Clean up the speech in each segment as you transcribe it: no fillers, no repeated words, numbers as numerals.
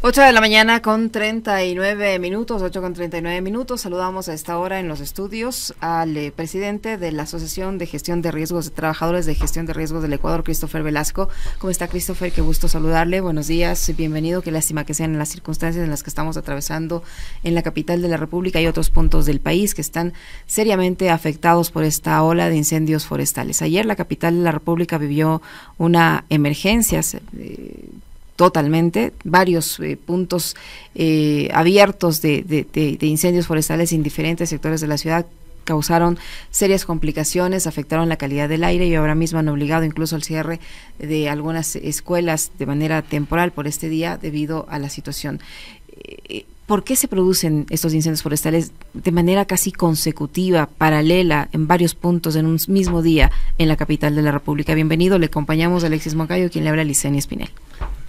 8 de la mañana con 39 minutos, 8 con 39 minutos. Saludamos a esta hora en los estudios al presidente de la Asociación de Gestión de Riesgos de Trabajadores de Gestión de Riesgos del Ecuador, Christopher Velasco. ¿Cómo está, Christopher? Qué gusto saludarle. Buenos días, bienvenido. Qué lástima que sean en las circunstancias en las que estamos atravesando en la capital de la República y otros puntos del país que están seriamente afectados por esta ola de incendios forestales. Ayer la capital de la República vivió una emergencia totalmente, varios puntos abiertos de incendios forestales en diferentes sectores de la ciudad causaron serias complicaciones, afectaron la calidad del aire y ahora mismo han obligado incluso al cierre de algunas escuelas de manera temporal por este día debido a la situación. ¿Por qué se producen estos incendios forestales de manera casi consecutiva, paralela, en varios puntos en un mismo día en la capital de la República? Bienvenido, le acompañamos a Alexis Moncayo, quien le habla a Licenia Espinel.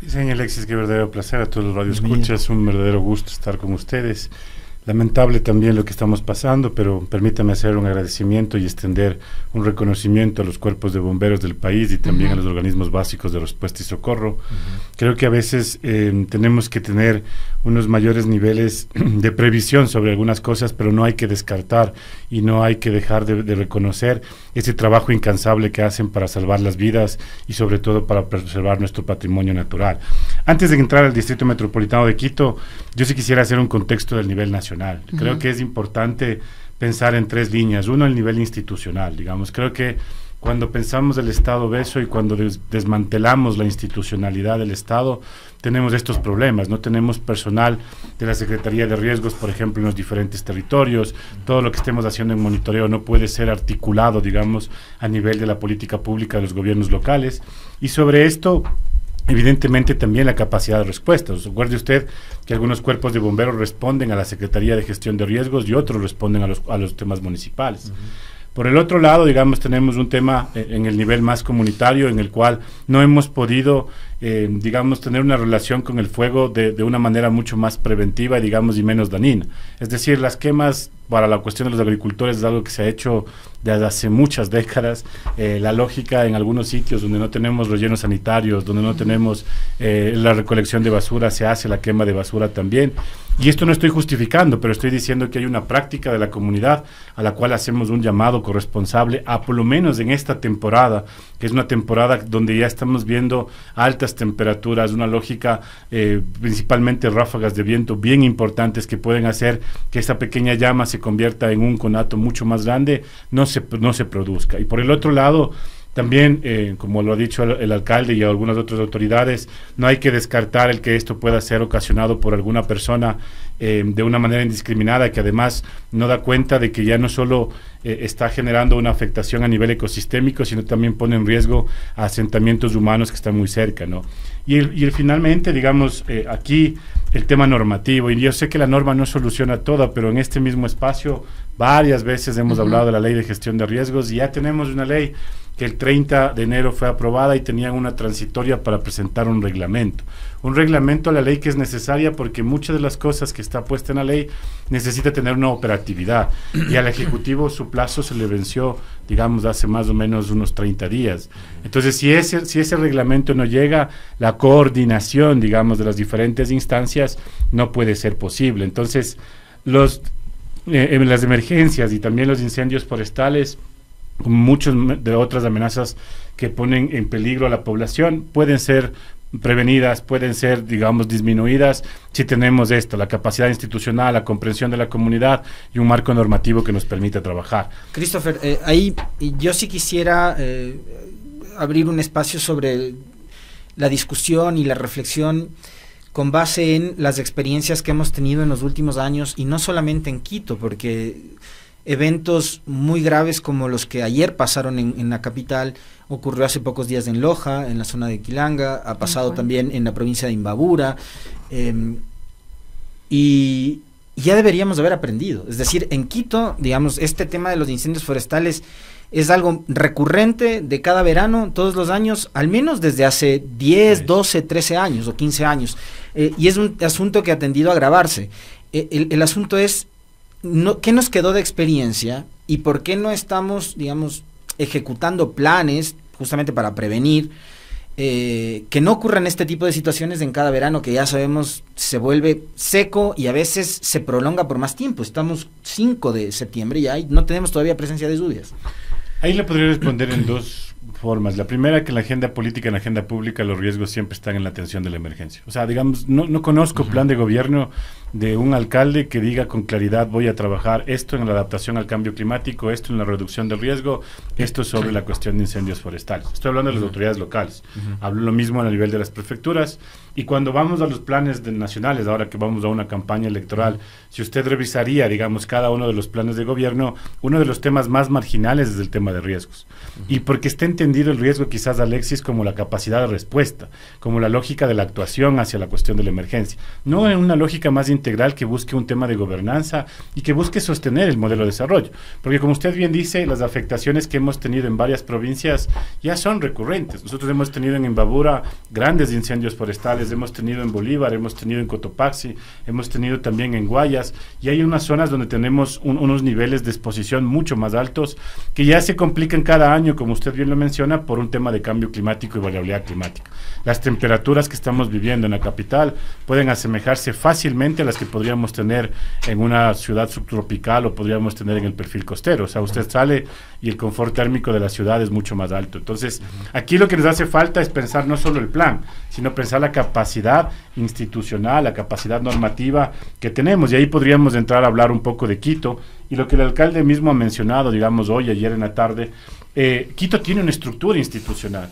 Señor Alexis, qué verdadero placer a todos los radioescuchas, un verdadero gusto estar con ustedes. Lamentable también lo que estamos pasando, pero permítame hacer un agradecimiento y extender un reconocimiento a los cuerpos de bomberos del país y también a los organismos básicos de respuesta y socorro. Creo que a veces tenemos que tener unos mayores niveles de previsión sobre algunas cosas, pero no hay que descartar y no hay que dejar de reconocer ese trabajo incansable que hacen para salvar las vidas y sobre todo para preservar nuestro patrimonio natural. Antes de entrar al Distrito Metropolitano de Quito, yo sí quisiera hacer un contexto del nivel nacional. Creo que es importante pensar en tres líneas. Uno, el nivel institucional, digamos. Creo que cuando pensamos el Estado obeso y cuando desmantelamos la institucionalidad del Estado, tenemos estos problemas. No tenemos personal de la Secretaría de Riesgos, por ejemplo, en los diferentes territorios. Todo lo que estemos haciendo en monitoreo no puede ser articulado, digamos, a nivel de la política pública de los gobiernos locales. Y sobre esto, evidentemente también la capacidad de respuesta. Recuerde usted que algunos cuerpos de bomberos responden a la Secretaría de Gestión de Riesgos y otros responden a los temas municipales. Por el otro lado, digamos, tenemos un tema en el nivel más comunitario en el cual no hemos podido, digamos, tener una relación con el fuego de una manera mucho más preventiva, digamos, y menos dañina. Es decir, las quemas para la cuestión de los agricultores es algo que se ha hecho desde hace muchas décadas. La lógica en algunos sitios donde no tenemos rellenos sanitarios, donde no tenemos la recolección de basura, se hace la quema de basura también. Y esto no estoy justificando, pero estoy diciendo que hay una práctica de la comunidad a la cual hacemos un llamado corresponsable a, por lo menos en esta temporada, que es una temporada donde ya estamos viendo altas temperaturas, una lógica, principalmente ráfagas de viento bien importantes que pueden hacer que esta pequeña llama se convierta en un conato mucho más grande, no se produzca. Y por el otro lado, también, como lo ha dicho el alcalde y algunas otras autoridades, no hay que descartar el que esto pueda ser ocasionado por alguna persona de una manera indiscriminada, que además no da cuenta de que ya no solo está generando una afectación a nivel ecosistémico, sino también pone en riesgo a asentamientos humanos que están muy cerca, ¿no? Y finalmente, digamos, aquí el tema normativo, y yo sé que la norma no soluciona todo, pero en este mismo espacio varias veces hemos hablado de la Ley de Gestión de Riesgos y ya tenemos una ley que el 30 de enero fue aprobada y tenían una transitoria para presentar un reglamento. Un reglamento a la ley que es necesaria porque muchas de las cosas que está puesta en la ley necesita tener una operatividad y al Ejecutivo su plazo se le venció, digamos, hace más o menos unos 30 días. Entonces, si ese reglamento no llega, la coordinación, digamos, de las diferentes instancias no puede ser posible. Entonces, las emergencias y también los incendios forestales, como muchas de otras amenazas que ponen en peligro a la población, pueden ser prevenidas, pueden ser, digamos, disminuidas si tenemos esto, la capacidad institucional, la comprensión de la comunidad y un marco normativo que nos permita trabajar. Christopher, ahí yo sí quisiera abrir un espacio sobre la discusión y la reflexión con base en las experiencias que hemos tenido en los últimos años, y no solamente en Quito, porque eventos muy graves como los que ayer pasaron en la capital, ocurrió hace pocos días en Loja, en la zona de Quilanga, ha pasado también en la provincia de Imbabura, y ya deberíamos haber aprendido. Es decir, en Quito, digamos, este tema de los incendios forestales es algo recurrente de cada verano, todos los años, al menos desde hace 10, 12, 13 años o 15 años, y es un asunto que ha tendido a agravarse. El asunto es, ¿qué nos quedó de experiencia y por qué no estamos, digamos, ejecutando planes justamente para prevenir que no ocurran este tipo de situaciones en cada verano, que ya sabemos se vuelve seco y a veces se prolonga por más tiempo. Estamos 5 de septiembre y no tenemos todavía presencia de lluvias. Ahí le podría responder en dos formas. La primera, que en la agenda política, en la agenda pública, los riesgos siempre están en la atención de la emergencia. O sea, digamos, no conozco plan de gobierno de un alcalde que diga con claridad: voy a trabajar esto en la adaptación al cambio climático, esto en la reducción del riesgo, esto sobre la cuestión de incendios forestales. Estoy hablando de las autoridades locales. Hablo lo mismo a nivel de las prefecturas. Y cuando vamos a los planes nacionales, ahora que vamos a una campaña electoral, si usted revisaría, digamos, cada uno de los planes de gobierno, uno de los temas más marginales es el tema de riesgos. Y porque está entendido el riesgo, quizás, Alexis, como la capacidad de respuesta, como la lógica de la actuación hacia la cuestión de la emergencia. No en una lógica más integral que busque un tema de gobernanza y que busque sostener el modelo de desarrollo. Porque, como usted bien dice, las afectaciones que hemos tenido en varias provincias ya son recurrentes. Nosotros hemos tenido en Imbabura grandes incendios forestales, hemos tenido en Bolívar, hemos tenido en Cotopaxi, hemos tenido también en Guayas, y hay unas zonas donde tenemos unos niveles de exposición mucho más altos que ya se complican cada año, como usted bien lo menciona, por un tema de cambio climático y variabilidad climática. Las temperaturas que estamos viviendo en la capital pueden asemejarse fácilmente a las que podríamos tener en una ciudad subtropical o podríamos tener en el perfil costero. O sea, usted sale y el confort térmico de la ciudad es mucho más alto. Entonces, aquí lo que nos hace falta es pensar no solo el plan, sino pensar la capacidad institucional, la capacidad normativa que tenemos. Y ahí podríamos entrar a hablar un poco de Quito y lo que el alcalde mismo ha mencionado, digamos, hoy, ayer en la tarde. Quito tiene una estructura institucional,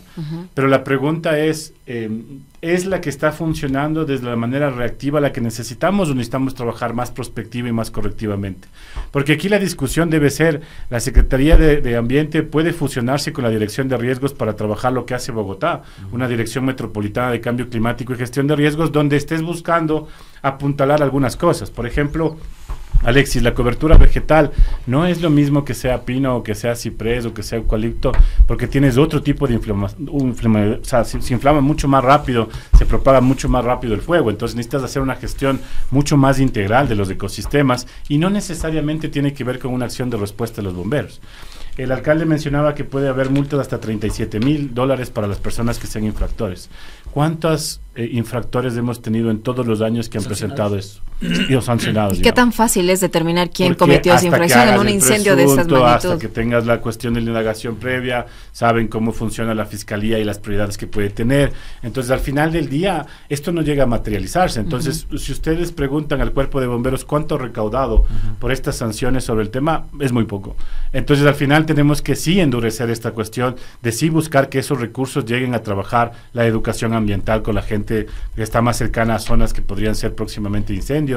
pero la pregunta ¿es la que está funcionando desde la manera reactiva la que necesitamos o necesitamos trabajar más prospectiva y más correctivamente? Porque aquí la discusión debe ser: la Secretaría de Ambiente puede fusionarse con la Dirección de Riesgos para trabajar lo que hace Bogotá, una Dirección Metropolitana de Cambio Climático y Gestión de Riesgos, donde estés buscando apuntalar algunas cosas. Por ejemplo, Alexis, la cobertura vegetal no es lo mismo que sea pino o que sea ciprés o que sea eucalipto, porque tienes otro tipo de inflamación, o sea, se inflama mucho más rápido, se propaga mucho más rápido el fuego. Entonces necesitas hacer una gestión mucho más integral de los ecosistemas y no necesariamente tiene que ver con una acción de respuesta de los bomberos. El alcalde mencionaba que puede haber multas de hasta $37,000 para las personas que sean infractores. ¿Cuántos infractores hemos tenido en todos los años que han presentado eso? Y sancionados. ¿Qué tan fácil es determinar quién cometió esa infracción en un incendio de esas magnitudes? Hasta que tengas la cuestión de la indagación previa, saben cómo funciona la fiscalía y las prioridades que puede tener. Entonces, al final del día, esto no llega a materializarse. Entonces, si ustedes preguntan al cuerpo de bomberos cuánto ha recaudado por estas sanciones sobre el tema, es muy poco. Entonces, al final tenemos que sí endurecer esta cuestión de sí buscar que esos recursos lleguen a trabajar la educación ambiental con la gente que está más cercana a zonas que podrían ser próximamente incendios,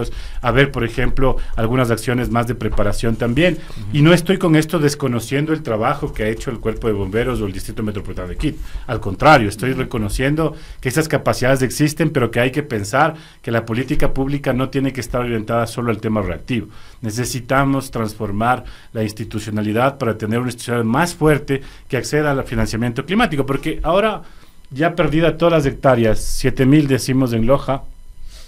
a ver, por ejemplo, algunas acciones más de preparación también. Y no estoy con esto desconociendo el trabajo que ha hecho el Cuerpo de Bomberos o el Distrito Metropolitano de Quito. Al contrario, estoy reconociendo que esas capacidades existen, pero que hay que pensar que la política pública no tiene que estar orientada solo al tema reactivo. Necesitamos transformar la institucionalidad para tener una institución más fuerte que acceda al financiamiento climático, porque ahora, ya perdida todas las hectáreas, 7,000 decimos en Loja,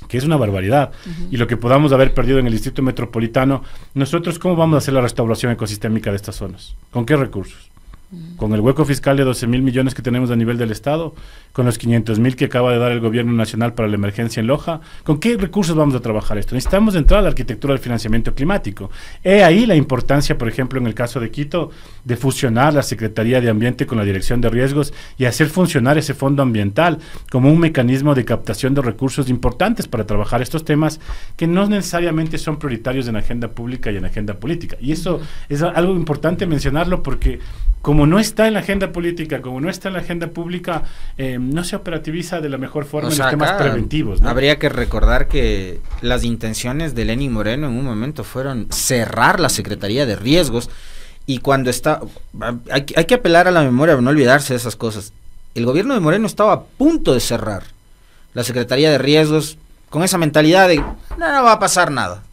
que es una barbaridad, y lo que podamos haber perdido en el Distrito Metropolitano, nosotros, ¿cómo vamos a hacer la restauración ecosistémica de estas zonas? ¿Con qué recursos? ¿Con el hueco fiscal de 12,000 millones que tenemos a nivel del Estado? ¿Con los 500,000 que acaba de dar el gobierno nacional para la emergencia en Loja? ¿Con qué recursos vamos a trabajar esto? Necesitamos entrar a la arquitectura del financiamiento climático. He ahí la importancia, por ejemplo, en el caso de Quito, de fusionar la Secretaría de Ambiente con la Dirección de Riesgos y hacer funcionar ese fondo ambiental como un mecanismo de captación de recursos importantes para trabajar estos temas que no necesariamente son prioritarios en la agenda pública y en la agenda política. Y eso es algo importante mencionarlo, porque como no está en la agenda política, como no está en la agenda pública, no se operativiza de la mejor forma en los temas preventivos, ¿no? Habría que recordar que las intenciones de Lenín Moreno en un momento fueron cerrar la Secretaría de Riesgos, y cuando hay que apelar a la memoria, no olvidarse de esas cosas. El gobierno de Moreno estaba a punto de cerrar la Secretaría de Riesgos con esa mentalidad de no va a pasar nada.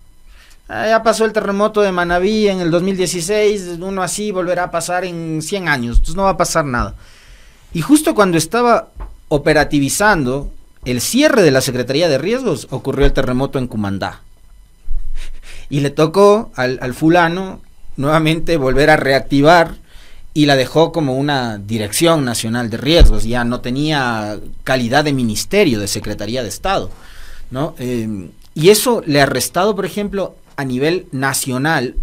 Ya pasó el terremoto de Manabí en el 2016, uno así volverá a pasar en 100 años, entonces no va a pasar nada. Y justo cuando estaba operativizando el cierre de la Secretaría de Riesgos, ocurrió el terremoto en Cumandá. Y le tocó al fulano nuevamente volver a reactivar y la dejó como una Dirección Nacional de Riesgos, ya no tenía calidad de ministerio, de Secretaría de Estado, ¿no? Y eso le ha restado, por ejemplo, a nivel nacional,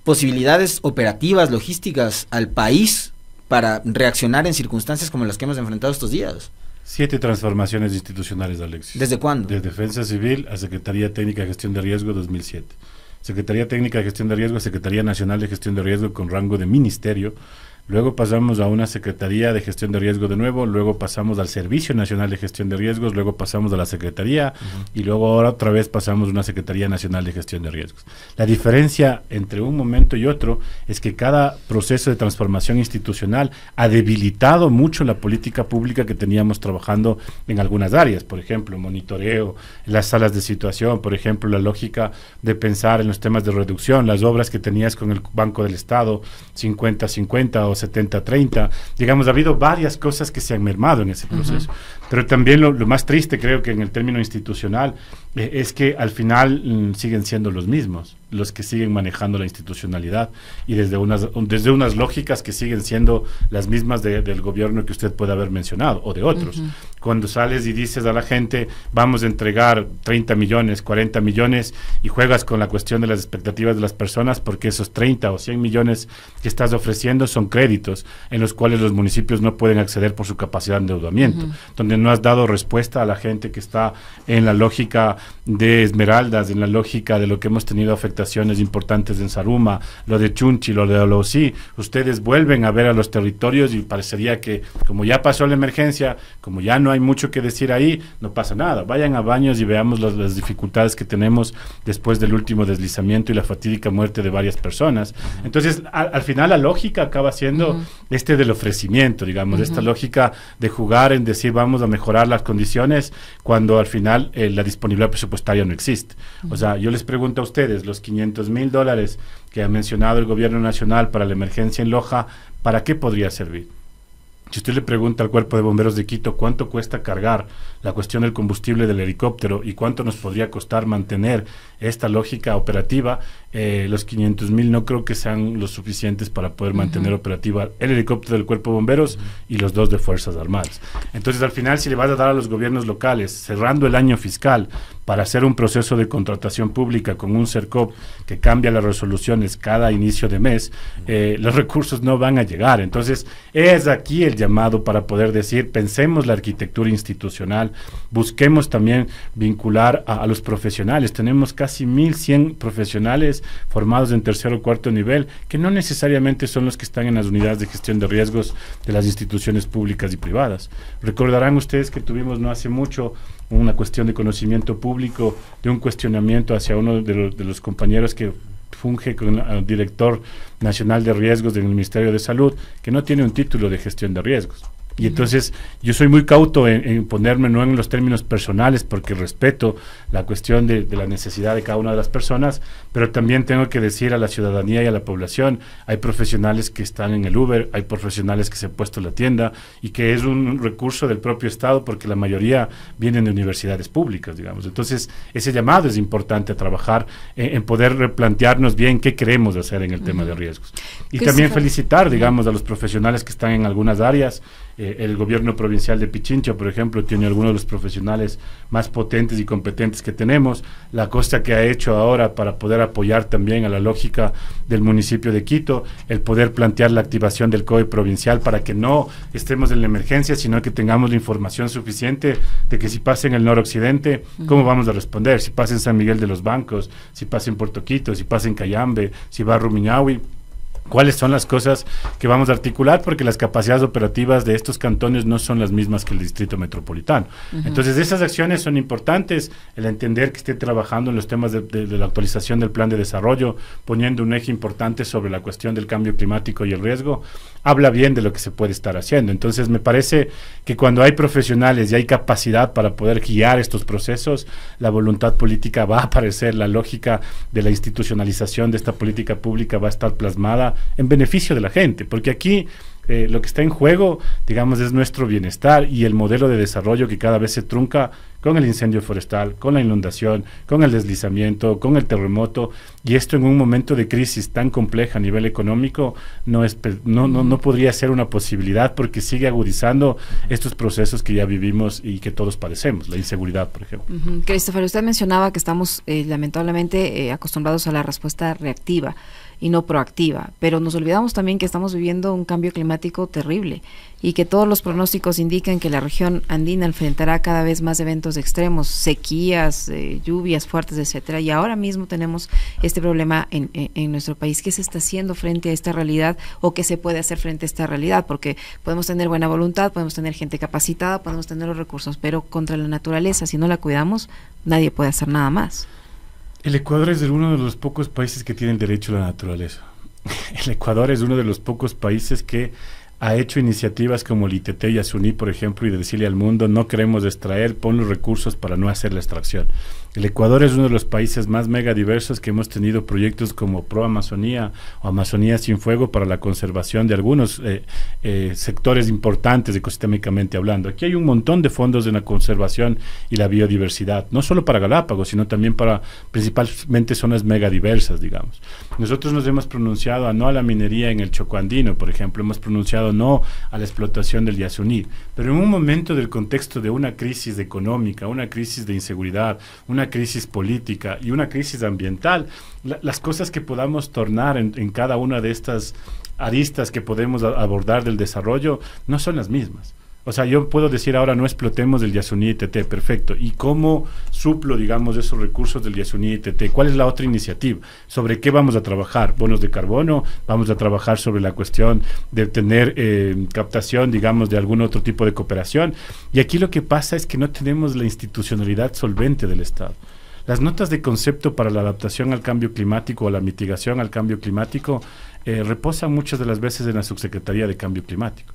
posibilidades operativas, logísticas al país para reaccionar en circunstancias como las que hemos enfrentado estos días. 7 transformaciones institucionales, Alexis. ¿Desde cuándo? Desde Defensa Civil a Secretaría Técnica de Gestión de Riesgo 2007. Secretaría Técnica de Gestión de Riesgo a Secretaría Nacional de Gestión de Riesgo con rango de ministerio. Luego pasamos a una Secretaría de Gestión de Riesgo de nuevo, luego pasamos al Servicio Nacional de Gestión de Riesgos, luego pasamos a la Secretaría y luego ahora otra vez pasamos a una Secretaría Nacional de Gestión de Riesgos. La diferencia entre un momento y otro es que cada proceso de transformación institucional ha debilitado mucho la política pública que teníamos trabajando en algunas áreas, por ejemplo, monitoreo, las salas de situación, por ejemplo, la lógica de pensar en los temas de reducción, las obras que tenías con el Banco del Estado, 50-50 o 70-30, digamos, ha habido varias cosas que se han mermado en ese proceso. Pero también lo más triste, creo que en el término institucional, es que al final siguen siendo los mismos, los que siguen manejando la institucionalidad y desde unas lógicas que siguen siendo las mismas del gobierno que usted puede haber mencionado o de otros. Cuando sales y dices a la gente, vamos a entregar 30 millones, 40 millones y juegas con la cuestión de las expectativas de las personas porque esos 30 o 100 millones que estás ofreciendo son créditos en los cuales los municipios no pueden acceder por su capacidad de endeudamiento, donde no has dado respuesta a la gente que está en la lógica de Esmeraldas, en la lógica de lo que hemos tenido afectaciones importantes en Saruma, lo de Chunchi, lo de Olosí. Ustedes vuelven a ver a los territorios y parecería que como ya pasó la emergencia, como ya no hay mucho que decir ahí, no pasa nada. Vayan a Baños y veamos las dificultades que tenemos después del último deslizamiento y la fatídica muerte de varias personas. Entonces, al final la lógica acaba siendo del ofrecimiento, digamos, esta lógica de jugar en decir vamos a mejorar las condiciones cuando al final la disponibilidad presupuestaria no existe. O sea, yo les pregunto a ustedes, los $500,000 que ha mencionado el gobierno nacional para la emergencia en Loja, ¿para qué podría servir? Si usted le pregunta al Cuerpo de Bomberos de Quito cuánto cuesta cargar la cuestión del combustible del helicóptero y cuánto nos podría costar mantener esta lógica operativa, los 500,000 no creo que sean los suficientes para poder mantener operativa el helicóptero del Cuerpo de Bomberos y los 2 de Fuerzas Armadas. Entonces, al final, si le vas a dar a los gobiernos locales, cerrando el año fiscal, para hacer un proceso de contratación pública con un CERCOP que cambia las resoluciones cada inicio de mes, los recursos no van a llegar. Entonces, es aquí el llamado para poder decir, pensemos la arquitectura institucional, busquemos también vincular a los profesionales. Tenemos casi 1,100 profesionales formados en tercer o cuarto nivel, que no necesariamente son los que están en las unidades de gestión de riesgos de las instituciones públicas y privadas. Recordarán ustedes que tuvimos no hace mucho una cuestión de conocimiento público, de un cuestionamiento hacia uno de los compañeros que funge como director nacional de riesgos del Ministerio de Salud, que no tiene un título de gestión de riesgos. Y entonces yo soy muy cauto en ponerme no en los términos personales porque respeto la cuestión de la necesidad de cada una de las personas, pero también tengo que decir a la ciudadanía y a la población, hay profesionales que están en el Uber, hay profesionales que se han puesto en la tienda y que es un recurso del propio Estado porque la mayoría vienen de universidades públicas, digamos. Entonces ese llamado es importante a trabajar en poder replantearnos bien qué queremos hacer en el tema de riesgos. Y también felicitar, digamos, a los profesionales que están en algunas áreas. El gobierno provincial de Pichincha, por ejemplo, tiene algunos de los profesionales más potentes y competentes que tenemos. La cosa que ha hecho ahora para poder apoyar también a la lógica del municipio de Quito, el poder plantear la activación del COE provincial para que no estemos en la emergencia, sino que tengamos la información suficiente de que si pasa en el noroccidente, ¿cómo vamos a responder? Si pasa en San Miguel de los Bancos, si pasa en Puerto Quito, si pasa en Cayambe, si va a Rumiñahui. ¿Cuáles son las cosas que vamos a articular? Porque las capacidades operativas de estos cantones no son las mismas que el distrito metropolitano. Entonces, esas acciones son importantes, el entender que esté trabajando en los temas de la actualización del plan de desarrollo, poniendo un eje importante sobre la cuestión del cambio climático y el riesgo, habla bien de lo que se puede estar haciendo. Entonces, me parece que cuando hay profesionales y hay capacidad para poder guiar estos procesos, la voluntad política va a aparecer, la lógica de la institucionalización de esta política pública va a estar plasmada en beneficio de la gente, porque aquí lo que está en juego, digamos, es nuestro bienestar y el modelo de desarrollo que cada vez se trunca con el incendio forestal, con la inundación, con el deslizamiento, con el terremoto, y esto en un momento de crisis tan compleja a nivel económico no podría ser una posibilidad, porque sigue agudizando estos procesos que ya vivimos y que todos padecemos, la inseguridad, por ejemplo. Christopher, usted mencionaba que estamos lamentablemente acostumbrados a la respuesta reactiva y no proactiva, pero nos olvidamos también que estamos viviendo un cambio climático terrible y que todos los pronósticos indican que la región andina enfrentará cada vez más eventos extremos, sequías, lluvias fuertes, etcétera, y ahora mismo tenemos este problema en nuestro país. ¿Qué se está haciendo frente a esta realidad o qué se puede hacer frente a esta realidad? Porque podemos tener buena voluntad, podemos tener gente capacitada, podemos tener los recursos, pero contra la naturaleza, si no la cuidamos, nadie puede hacer nada más. El Ecuador es uno de los pocos países que tienen derecho a la naturaleza. El Ecuador es uno de los pocos países que ha hecho iniciativas como el ITT y Yasuní, por ejemplo, y de decirle al mundo: no queremos extraer, pon los recursos para no hacer la extracción. El Ecuador es uno de los países más megadiversos que hemos tenido proyectos como Pro Amazonía o Amazonía sin Fuego para la conservación de algunos sectores importantes ecosistémicamente hablando. Aquí hay un montón de fondos de la conservación y la biodiversidad, no solo para Galápagos, sino también para principalmente zonas megadiversas, digamos. Nosotros nos hemos pronunciado a no a la minería en el Chocó andino, por ejemplo, hemos pronunciado no a la explotación del Yasuní, pero en un momento del contexto de una crisis económica, una crisis de inseguridad, una crisis política y una crisis ambiental, las cosas que podamos tornar en cada una de estas aristas que podemos abordar del desarrollo no son las mismas. O sea, yo puedo decir ahora no explotemos el Yasuní ITT, perfecto. ¿Y cómo suplo, digamos, esos recursos del Yasuní ITT? ¿Cuál es la otra iniciativa? ¿Sobre qué vamos a trabajar? ¿Bonos de carbono? ¿Vamos a trabajar sobre la cuestión de tener captación, digamos, de algún otro tipo de cooperación? Y aquí lo que pasa es que no tenemos la institucionalidad solvente del Estado. Las notas de concepto para la adaptación al cambio climático o la mitigación al cambio climático reposan muchas de las veces en la Subsecretaría de Cambio Climático.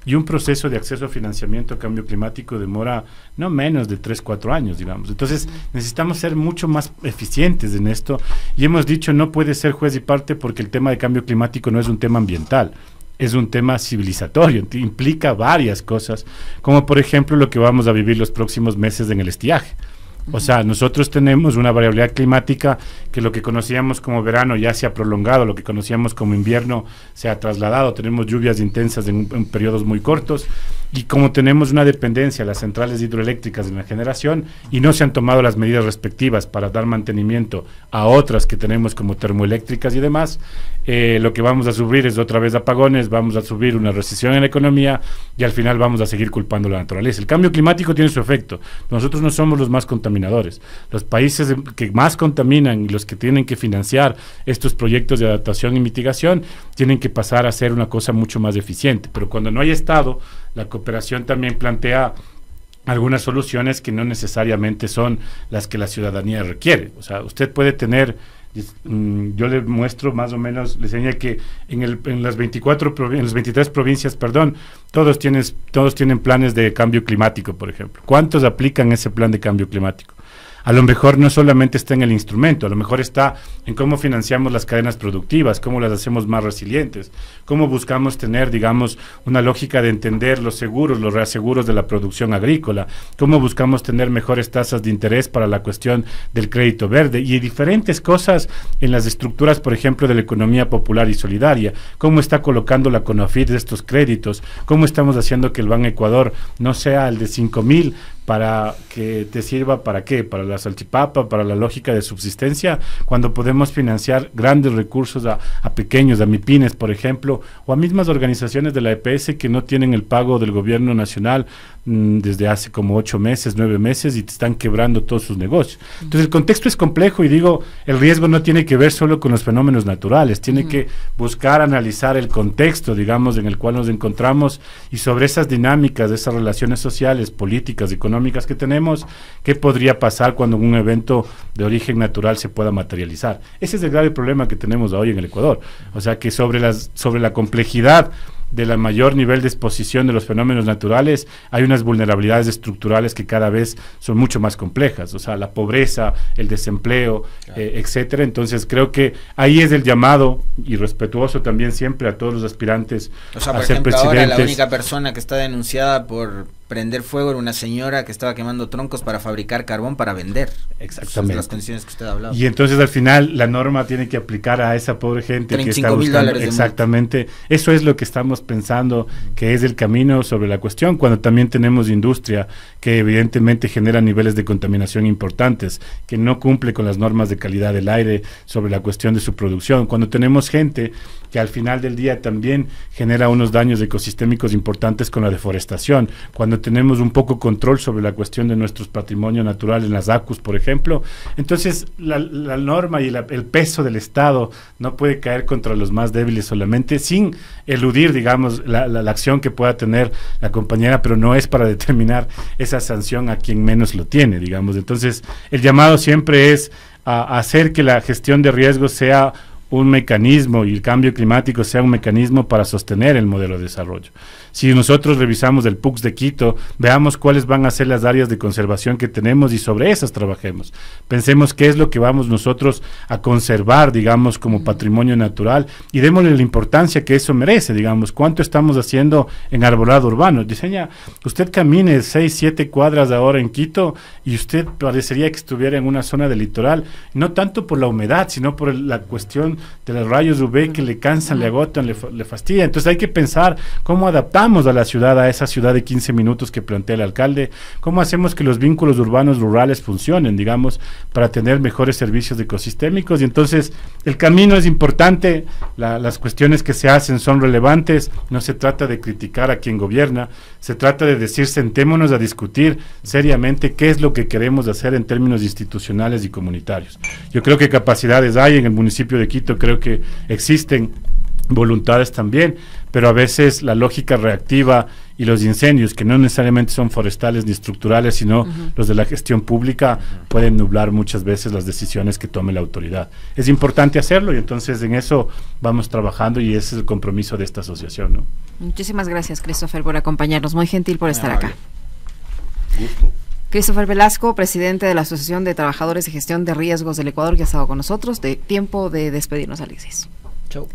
Y un proceso de acceso a financiamiento a cambio climático demora no menos de 3-4 años, digamos. Entonces, necesitamos ser mucho más eficientes en esto. Y hemos dicho, no puede ser juez y parte porque el tema de cambio climático no es un tema ambiental, es un tema civilizatorio, implica varias cosas, como por ejemplo lo que vamos a vivir los próximos meses en el estiaje. O sea, nosotros tenemos una variabilidad climática que lo que conocíamos como verano ya se ha prolongado, lo que conocíamos como invierno se ha trasladado, tenemos lluvias intensas en periodos muy cortos, y como tenemos una dependencia a las centrales hidroeléctricas en la generación y no se han tomado las medidas respectivas para dar mantenimiento a otras que tenemos como termoeléctricas y demás, lo que vamos a sufrir es otra vez apagones, vamos a sufrir una recesión en la economía y al final vamos a seguir culpando a la naturaleza. El cambio climático tiene su efecto. Nosotros no somos los más contaminadores. Los países que más contaminan y los que tienen que financiar estos proyectos de adaptación y mitigación tienen que pasar a ser una cosa mucho más eficiente. Pero cuando no hay Estado, la cooperación también plantea algunas soluciones que no necesariamente son las que la ciudadanía requiere. O sea, usted puede tener, yo le muestro más o menos, le enseñé que en las 23 provincias, perdón, todos tienen planes de cambio climático, por ejemplo. ¿Cuántos aplican ese plan de cambio climático? A lo mejor no solamente está en el instrumento, a lo mejor está en cómo financiamos las cadenas productivas, cómo las hacemos más resilientes, cómo buscamos tener, digamos, una lógica de entender los seguros, los reaseguros de la producción agrícola, cómo buscamos tener mejores tasas de interés para la cuestión del crédito verde y diferentes cosas en las estructuras, por ejemplo, de la economía popular y solidaria, cómo está colocando la CONAFIT de estos créditos, cómo estamos haciendo que el Ban Ecuador no sea el de 5,000 para que te sirva, ¿para qué? Para la salchipapa, para la lógica de subsistencia, cuando podemos financiar grandes recursos a pequeños, a MIPINES, por ejemplo, o a mismas organizaciones de la EPS que no tienen el pago del gobierno nacional desde hace como 8 meses, 9 meses y te están quebrando todos sus negocios. Entonces el contexto es complejo y digo, el riesgo no tiene que ver solo con los fenómenos naturales, tiene que buscar analizar el contexto, digamos, en el cual nos encontramos y sobre esas dinámicas, de esas relaciones sociales, políticas, económicas que tenemos, qué podría pasar cuando un evento de origen natural se pueda materializar. Ese es el grave problema que tenemos hoy en el Ecuador. O sea que sobre la complejidad de la mayor nivel de exposición de los fenómenos naturales, hay unas vulnerabilidades estructurales que cada vez son mucho más complejas, o sea, la pobreza, el desempleo, etcétera. Entonces creo que ahí es el llamado, y respetuoso también siempre a todos los aspirantes o sea, a ser ejemplo, presidentes. Ahora la única persona que está denunciada por prender fuego era una señora que estaba quemando troncos para fabricar carbón para vender. Exactamente. Las condiciones que usted ha hablado. Y entonces al final la norma tiene que aplicar a esa pobre gente que está buscando. Exactamente. Eso es lo que estamos pensando que es el camino sobre la cuestión, cuando también tenemos industria que evidentemente genera niveles de contaminación importantes, que no cumple con las normas de calidad del aire sobre la cuestión de su producción. Cuando tenemos gente que al final del día también genera unos daños ecosistémicos importantes con la deforestación, cuando tenemos un poco control sobre la cuestión de nuestros patrimonios naturales en las ACUS, por ejemplo, entonces la norma y el peso del Estado no puede caer contra los más débiles solamente, sin eludir, digamos, la acción que pueda tener la compañera, pero no es para determinar esa sanción a quien menos lo tiene, digamos. Entonces, el llamado siempre es a hacer que la gestión de riesgos sea un mecanismo y el cambio climático sea un mecanismo para sostener el modelo de desarrollo. Si nosotros revisamos el PUCS de Quito, veamos cuáles van a ser las áreas de conservación que tenemos y sobre esas trabajemos. Pensemos qué es lo que vamos nosotros a conservar, digamos, como patrimonio natural y démosle la importancia que eso merece, digamos, cuánto estamos haciendo en arbolado urbano. Diseña, usted camine 6, 7 cuadras ahora en Quito y usted parecería que estuviera en una zona del litoral, no tanto por la humedad, sino por la cuestión de los rayos UV que le cansan, le agotan, le fastidian. Entonces hay que pensar cómo adaptamos a la ciudad, a esa ciudad de 15 minutos que plantea el alcalde, cómo hacemos que los vínculos urbanos rurales funcionen, digamos, para tener mejores servicios ecosistémicos. Y entonces el camino es importante, las cuestiones que se hacen son relevantes, no se trata de criticar a quien gobierna, se trata de decir, sentémonos a discutir seriamente qué es lo que queremos hacer en términos institucionales y comunitarios. Yo creo que capacidades hay en el municipio de Quito, creo que existen voluntades también, pero a veces la lógica reactiva y los incendios, que no necesariamente son forestales ni estructurales, sino los de la gestión pública, pueden nublar muchas veces las decisiones que tome la autoridad. Es importante hacerlo y entonces en eso vamos trabajando y ese es el compromiso de esta asociación, ¿no? Muchísimas gracias, Christopher, por acompañarnos. Muy gentil por estar acá. Gusto. Christopher Velasco, presidente de la Asociación de Trabajadores de Gestión de Riesgos del Ecuador, que ha estado con nosotros. Tiempo de despedirnos, Alexis. Chau.